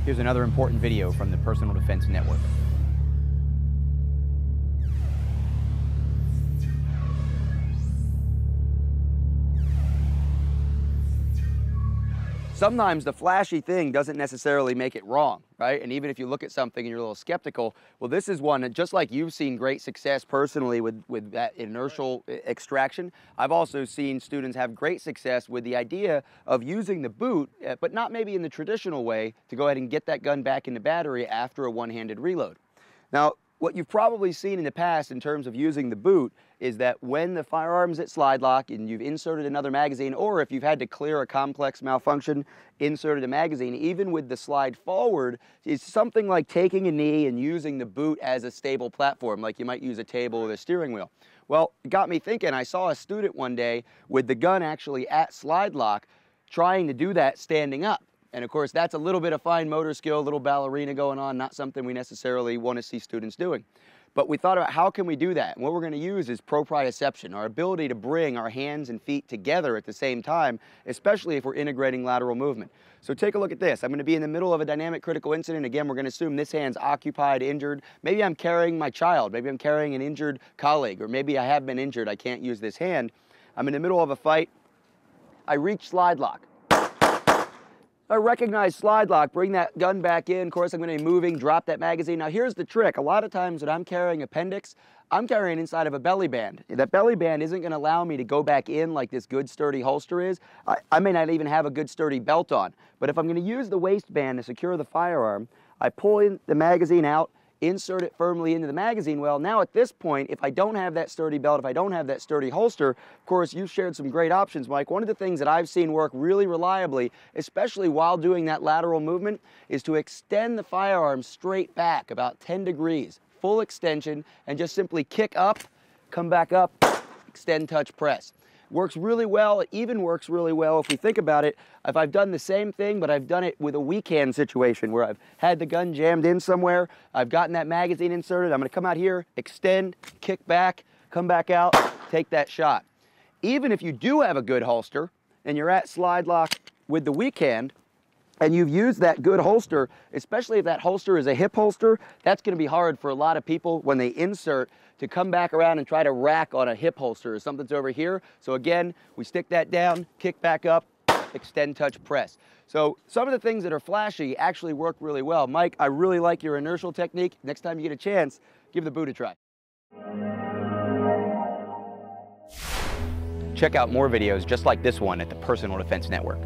Here's another important video from the Personal Defense Network. Sometimes the flashy thing doesn't necessarily make it wrong, right? And even if you look at something and you're a little skeptical, well, this is one that, just like you've seen great success personally with that inertial extraction, I've also seen students have great success with the idea of using the boot, but not maybe in the traditional way, to go ahead and get that gun back into battery after a one-handed reload. Now, what you've probably seen in the past in terms of using the boot is that when the firearm's at slide lock and you've inserted another magazine, or if you've had to clear a complex malfunction, inserted a magazine, even with the slide forward, it's something like taking a knee and using the boot as a stable platform, like you might use a table with a steering wheel. Well, it got me thinking. I saw a student one day with the gun actually at slide lock trying to do that standing up. And of course, that's a little bit of fine motor skill, a little ballerina going on, not something we necessarily want to see students doing. But we thought about how can we do that? And what we're going to use is proprioception, our ability to bring our hands and feet together at the same time, especially if we're integrating lateral movement. So take a look at this. I'm going to be in the middle of a dynamic critical incident. Again, we're going to assume this hand's occupied, injured. Maybe I'm carrying my child. Maybe I'm carrying an injured colleague, or maybe I have been injured. I can't use this hand. I'm in the middle of a fight. I reach slide lock. I recognize slide lock, bring that gun back in. Of course, I'm going to be moving, drop that magazine. Now, here's the trick. A lot of times when I'm carrying appendix, I'm carrying inside of a belly band. That belly band isn't going to allow me to go back in like this good sturdy holster is. I may not even have a good sturdy belt on. But if I'm going to use the waistband to secure the firearm, I pull in the magazine out, insert it firmly into the magazine. Well, now at this point, if I don't have that sturdy belt, if I don't have that sturdy holster, of course, you've shared some great options, Mike. One of the things that I've seen work really reliably, especially while doing that lateral movement, is to extend the firearm straight back about 10 degrees, full extension, and just simply kick up, come back up, extend, touch, press. Works really well. It even works really well if we think about it. If I've done the same thing, but I've done it with a weak hand situation where I've had the gun jammed in somewhere, I've gotten that magazine inserted, I'm going to come out here, extend, kick back, come back out, take that shot. Even if you do have a good holster and you're at slide lock with the weak hand, and you've used that good holster, especially if that holster is a hip holster, that's going to be hard for a lot of people when they insert to come back around and try to rack on a hip holster or something's over here. So again, we stick that down, kick back up, extend, touch, press. So some of the things that are flashy actually work really well. Mike, I really like your inertial technique. Next time you get a chance, give the boot a try. Check out more videos just like this one at the Personal Defense Network.